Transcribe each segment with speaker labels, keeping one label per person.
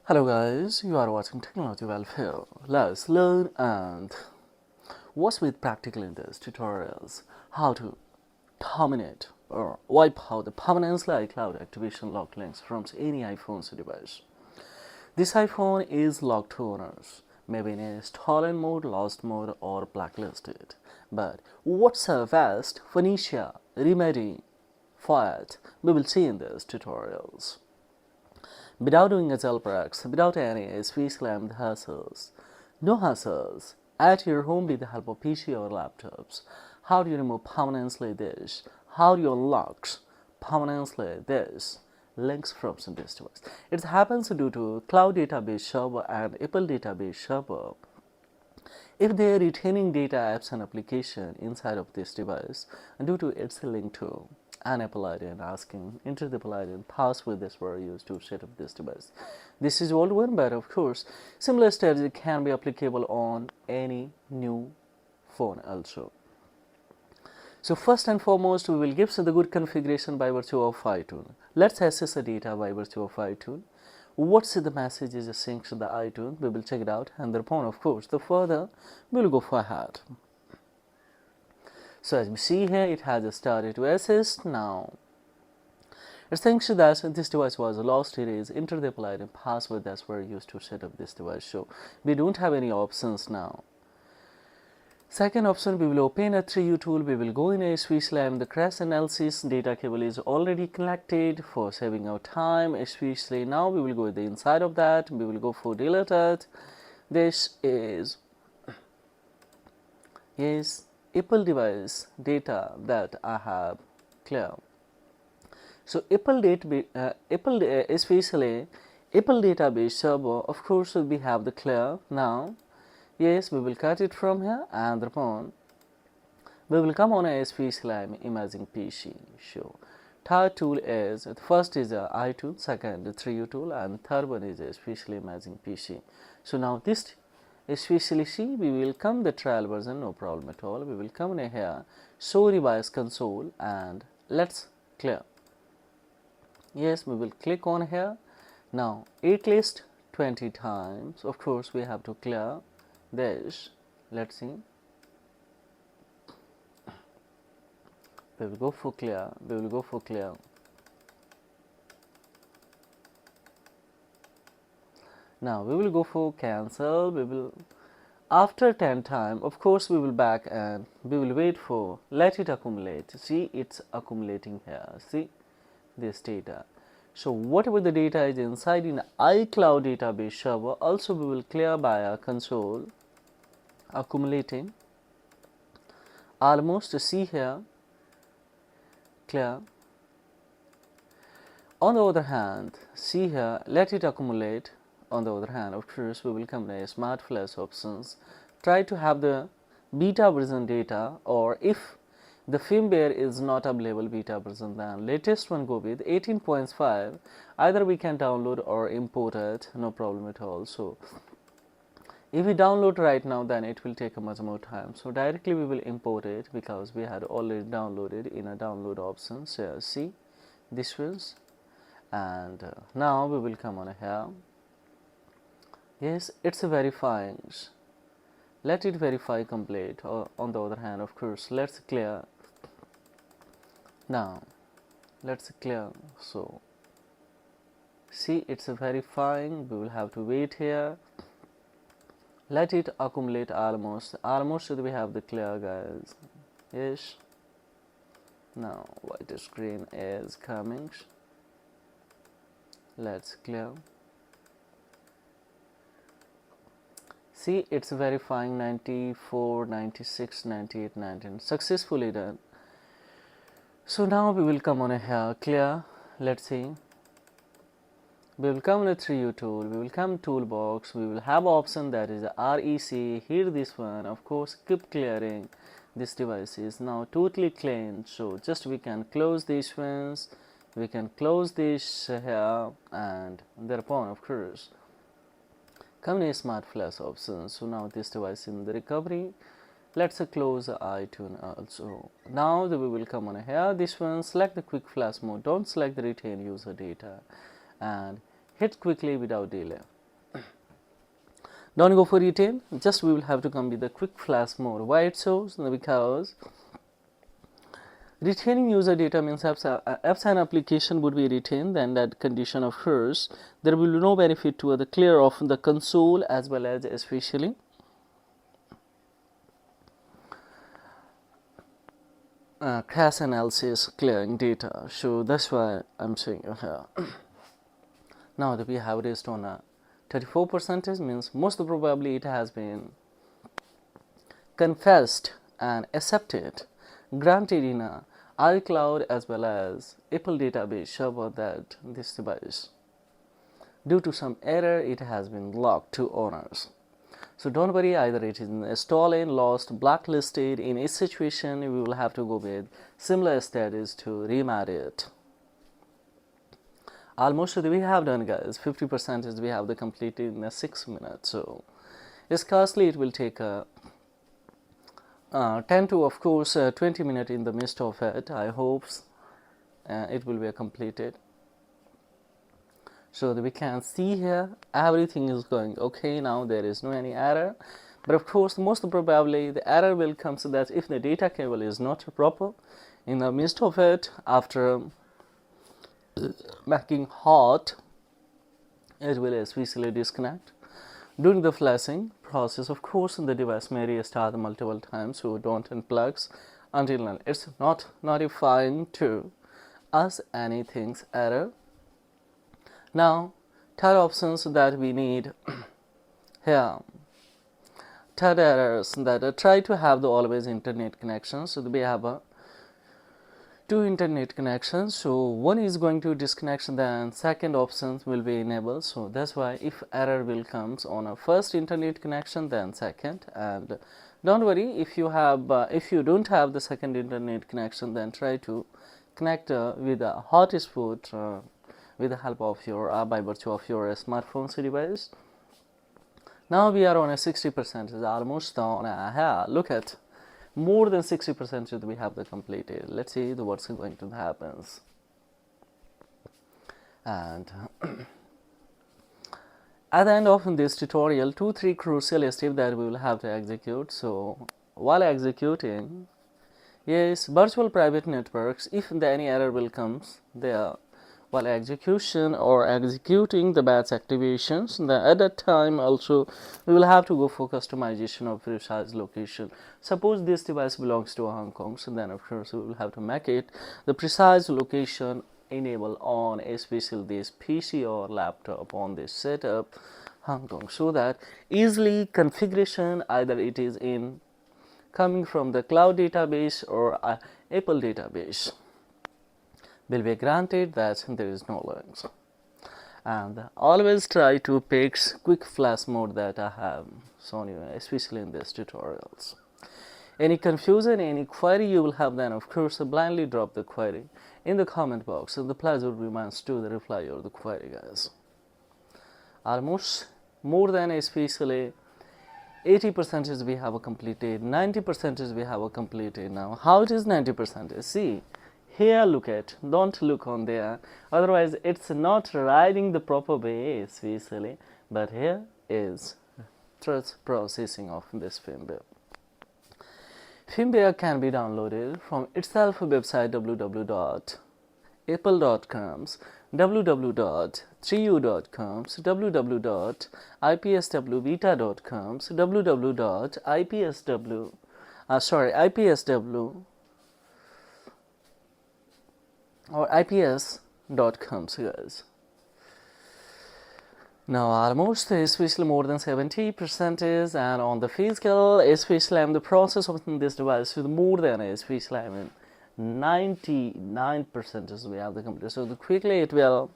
Speaker 1: Hello guys, you are watching Technology Welfare. Let's learn and watch with practical in this tutorials how to terminate or wipe out the permanently iCloud activation lock links from any iPhone's device. This iPhone is locked to owners, maybe in a stolen mode, lost mode or blacklisted. But what's a vast Phoenicia remedy for it? We will see in these tutorials. Without doing a jailbreak, without any switch lamp hassles, no hassles, at your home with the help of PC or laptops. How do you remove permanently this? How do you unlock permanently this? Links from this device. It happens due to cloud database server and Apple database server. If they are retaining data, apps and application inside of this device due to its link to an Apple ID and asking enter the Apple ID and password this were used to set up this device. This is old one, but of course similar strategy can be applicable on any new phone also. So first and foremost, we will give the good configuration by virtue of iTunes. Let's access the data by virtue of iTunes. What's the message is synced to the iTunes? We will check it out, and thereupon, of course, the further we will go for ahead. So as we see here, it has started to assist now. It's thanks to that this device was lost. It is enter the Apple ID and password that's were used to set up this device. So we don't have any options now. Second option, we will open a 3U tool. We will go in a switch lamp. The crash analysis data cable is already connected for saving our time, especially now we will go the inside of that. We will go for delete it. This is Apple device data that I have clear. So especially Apple database server, of course we have the clear now. Yes, we will cut it from here, and thereupon we will come on a switch lamp imaging PC. So third tool is, the first is a iTunes, second the 3U tool, and third one is especially imaging PC. So now this especially see, we will come the trial version, no problem at all. We will come in here, show device console, and let's clear. Yes, we will click on here. Now at least 20 times, of course we have to clear this. Let's see. We will go for clear. We will go for clear. Now we will go for cancel. We will, after 10 times, of course we will back and we will wait for let it accumulate. See, it's accumulating here. See this data. So whatever the data is inside in iCloud database server, also we will clear by a console accumulating. Almost see here clear. On the other hand, see here let it accumulate. On the other hand, of course, we will come to smart flash options. Try to have the beta version data, or if the firmware is not available beta version, then latest one go with 18.5. Either we can download or import it, no problem at all. So if we download right now, then it will take a much more time. So directly we will import it because we had already downloaded in a download option. So see this was, and now we will come on here. Yes, it's a verifying. Let it verify complete. On the other hand, of course, let's clear. Now, let's clear. So, see, it's a verifying. We will have to wait here. Let it accumulate almost. Almost we have the clear, guys. Yes. Now, white screen is coming. Let's clear. See, it's verifying 94, 96, 98, 19. Successfully done. So now we will come on here, clear. Let's see. We will come on a 3U tool. We will come toolbox. We will have option that is REC. Here this one. Of course, keep clearing. This device is now totally clean. So just we can close these ones. We can close this here, and thereupon, of course, come in a smart flash option. So now this device in the recovery. Let's close iTunes also. Now we will come on here. This one, select the quick flash mode. Don't select the retain user data, and hit quickly without delay. Don't go for retain, just we will have to come with the quick flash mode. Why it so? Because retaining user data means apps and application would be retained, then that condition occurs. There will be no benefit to the clear of the console as well as especially crash analysis clearing data. So that's why I'm saying here. Now that we have reached on a 34% means most probably it has been confessed and accepted, granted in a iCloud as well as Apple database server that this device, due to some error, it has been locked to owners. So don't worry, either it is stolen, lost, blacklisted. In each situation, we will have to go with similar status to remap it. Almost we have done, guys. 50% is we have the completed in 6 minutes. So scarcely it will take a 10 to of course 20 minutes in the midst of it. I hope it will be completed. So that we can see here everything is going okay. Now there is no any error, but of course most probably the error will come, so that if the data cable is not proper in the midst of it, after making hot, it will especially disconnect. During the flashing process, of course, the device may restart multiple times, so don't unplug until it's not notifying to us anything's error. Now, third options that we need here, third errors that try to have the always internet connections. So we have a two internet connections. So one is going to disconnect, then second options will be enabled. So that's why if error will comes on a first internet connection, then second. And don't worry, if you have if you don't have the second internet connection, then try to connect with a hotspot with the help of your by virtue of your smartphone device. Now we are on a 60%, is almost on a look at more than 60% we have the completed. Let's see the what's going to happen. And at the end of this tutorial, 2-3 crucial steps that we will have to execute. So while executing, yes, virtual private networks, if any error will comes there while execution or executing the batch activations, then at that time also we will have to go for customization of precise location. Suppose this device belongs to Hong Kong, so then of course we will have to make it the precise location enable on especially this PC or laptop on this setup Hong Kong, so that easily configuration, either it is in coming from the cloud database or Apple database, will be granted that there is no links. And always try to pick quick flash mode that I have shown you, especially in these tutorials. Any confusion, any query you will have, then of course blindly drop the query in the comment box, and the pleasure remains to the reply or the query, guys. Almost more than especially 80% we have completed, 90% we have completed. Now how it is 90%? See here, look at, don't look on there, otherwise it's not riding the proper way especially. But here is thread processing of this firmware. Firmware can be downloaded from itself website www.apple.coms, www.3u.coms, www.ipswbeta.coms, ipsw or ips.com, guys. Now almost especially more than 70% is, and on the physical especially I'm the process of this device with more than especially 99% is we have the complete. So quickly it will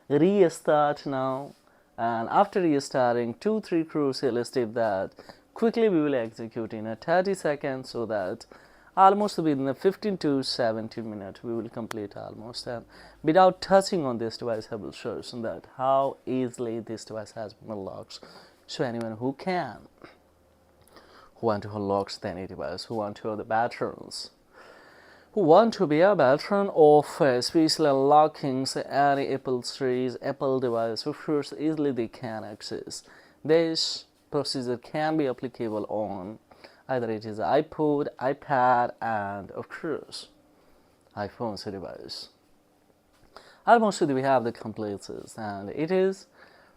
Speaker 1: restart now, and after restarting 2-3 crucial steps that quickly we will execute in a 30 seconds, so that almost within 15 to 17 minutes we will complete almost. And without touching on this device, I will show you that how easily this device has been unlocked. So anyone who want to unlock any device, who want to have the veterans, who want to be a veteran of especially unlocking any Apple series, Apple device, of course easily they can access This procedure can be applicable on either it is iPod, iPad, and of course iPhone's device. Almost we have the complete list, and it is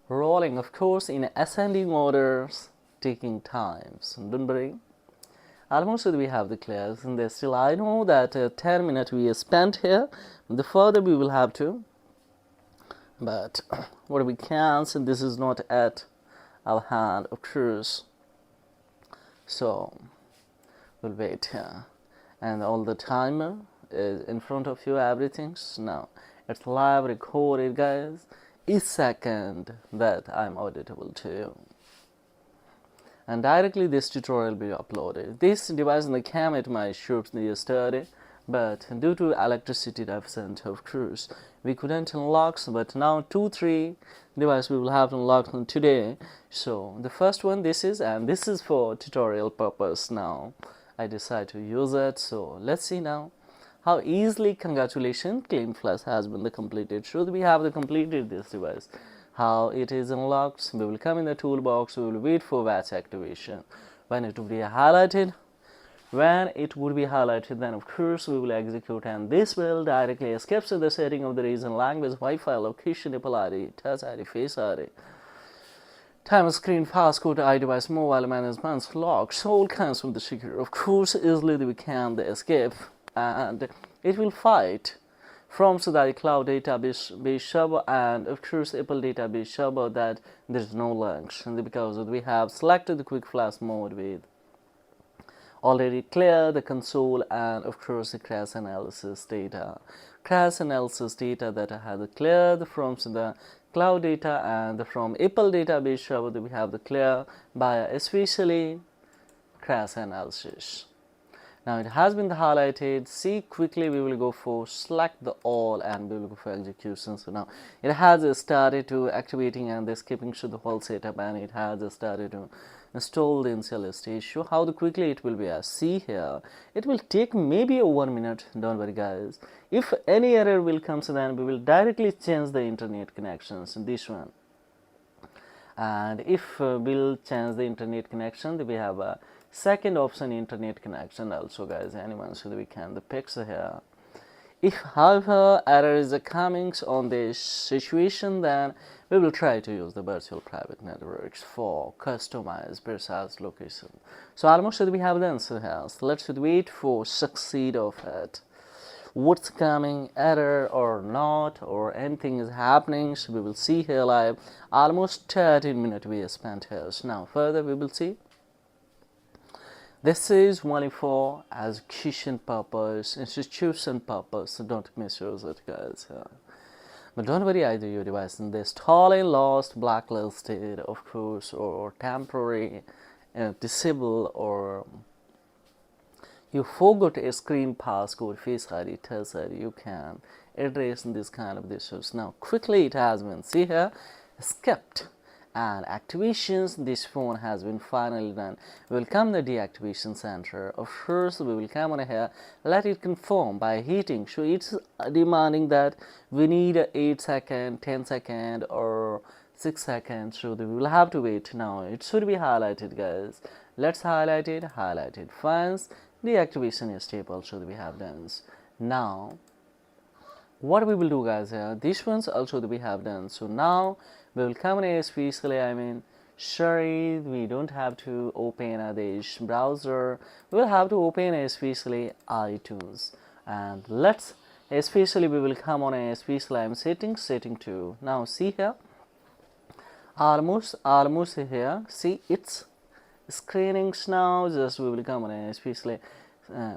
Speaker 1: rolling, of course, in ascending orders, taking time. So don't worry. Almost we have the class, and still I know that 10 minutes we have spent here. The further we will have to, but what we can, so this is not at our hand, of course. So we'll wait here, and all the timer is in front of you. Everything's now. It's live recorded, guys. Each second that I'm auditable to you. And directly this tutorial will be uploaded. This device came at my shop yesterday, but due to electricity deficit, of course, we couldn't unlock. But now 2-3 devices we will have to unlock today. So the first one this is, and this is for tutorial purpose. Now I decide to use it. So let's see now how easily, congratulations, Clean Flash has been completed. Should we have completed this device? How it is unlocked? We will come in the toolbox. We will wait for batch activation. When it will be highlighted, then of course we will execute, and this will directly escape to the setting of the region, language, Wi-Fi, location, Apple ID, Touch ID, Face ID, time screen, passcode, iDevice, mobile management, locks, all kinds of the secure. Of course, easily we can escape, and it will fight from the cloud database server and of course Apple database server that there is no links, and because we have selected the quick flash mode with already clear the console and of course the crash analysis data that I had cleared from the cloud data and from Apple database server that we have the clear by especially crash analysis. Now it has been highlighted. See, quickly we will go for select the all and we will go for execution. So now it has started to activating and skipping to the whole setup, and it has started to install the initial stage. Show how quickly it will be. See here, it will take maybe 1 minute. Don't worry, guys. If any error will come, so then we will directly change the internet connections in this one. And if we'll change the internet connection, we have a second option, internet connection also, guys. Anyone, so that we can fix here. If however error is coming on this situation, then we will try to use the virtual private networks for customized precise location. So almost we have the answer here. So let's wait for succeed of it. What's coming, error or not, or anything is happening. So we will see here live. Almost 13 minutes we have spent here. So now further we will see. This is only for execution purpose, institution purpose, so don't misuse it, guys. But don't worry either your device in this totally lost, blacklisted, of course, or temporary, disable, or you forgot a screen passcode, Face ID, Touch ID, you can address this kind of issues. Now quickly it has been, see here, skipped. And activations, this phone has been finally done. We will come the deactivation center. Of course, we will come on here, let it confirm by hitting. So it's demanding that we need 8 seconds, 10 seconds, or 6 seconds. So we will have to wait. Now it should be highlighted, guys. Let's highlight it. Highlighted files. Deactivation is stable. So we have done. Now what we will do, guys, here, these ones also we have done. So now we will come in especially, sorry, we don't have to open this browser. We will have to open especially iTunes, and let's especially we will come on especially setting 2. Now see here, almost here. See, it's screenings now. Just we will come on especially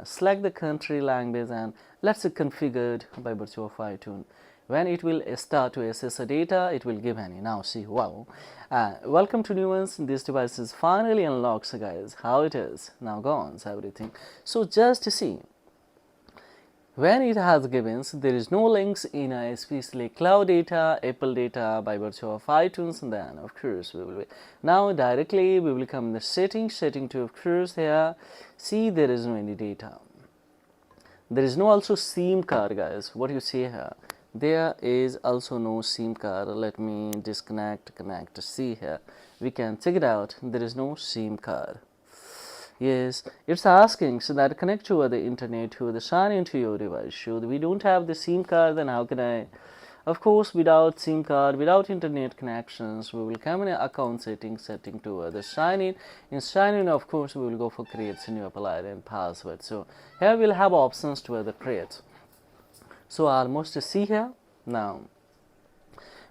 Speaker 1: select the country, language, and let's configured by virtue of iTunes. When it will start to access the data, it will give any. Now see, wow, welcome to new ones. This device is finally unlocked, so guys, how it is now gone, so everything. So just to see, when it has given, so there is no links in especially cloud data, Apple data by virtue of iTunes, and then of course we will be. Now directly we will come in the setting 2, of course here. See, there is no any data. There is no also SIM card, guys. What you see here, There is also no SIM card. Let me disconnect, connect. See here, we can check it out. There is no SIM card. Yes, it's asking so that connect to the internet to the sign into your device. So we don't have the SIM card, then how can I? Of course, without SIM card, without internet connections, we will come in account setting to the sign in. In sign in, of course, we will go for create new Apple ID and password. So here we'll have options to the create. So almost see here now.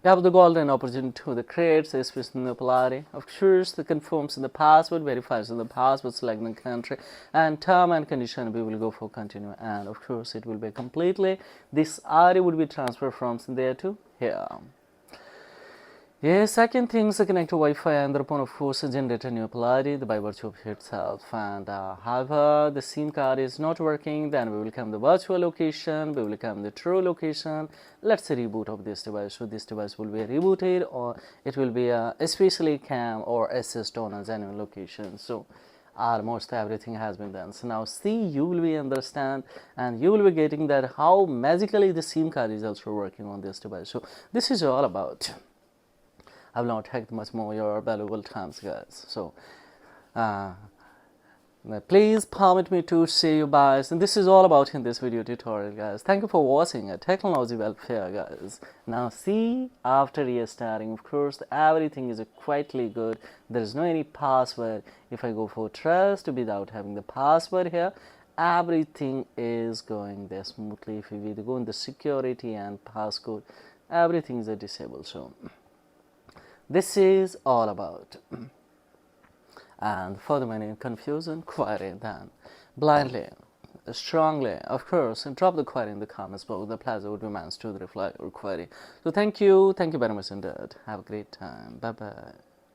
Speaker 1: We have the golden opportunity to the create space in the polarity. Of course, the confirms in the password, verifies in the password, select the country, and term and condition. We will go for continue, and of course, it will be completely. This ID would be transferred from there to here. Yes, second thing is connect to Wi-Fi and thereupon of course generate a new polarity by virtue of itself. And however the SIM card is not working, then we will come the virtual location, we will come the true location. Let's say reboot of this device. So this device will be rebooted, or it will be especially cam or assist on a genuine location. So almost everything has been done. So now see, you will be understand and you will be getting that how magically the SIM card is also working on this device. So this is all about. I will not take much more your valuable times, guys. So please permit me to say you guys, and this is all about in this video tutorial, guys. Thank you for watching a technology welfare, guys. Now see, after restarting, of course everything is quietly good. There is no any password. If I go for trust without having the password here, everything is going there smoothly. If we go in the security and passcode, everything is disabled. So this is all about. And for the many confusion, query, then blindly, strongly, of course, and drop the query in the comments below. The pleasure would be mine to reply your query. So thank you very much indeed. Have a great time. Bye bye.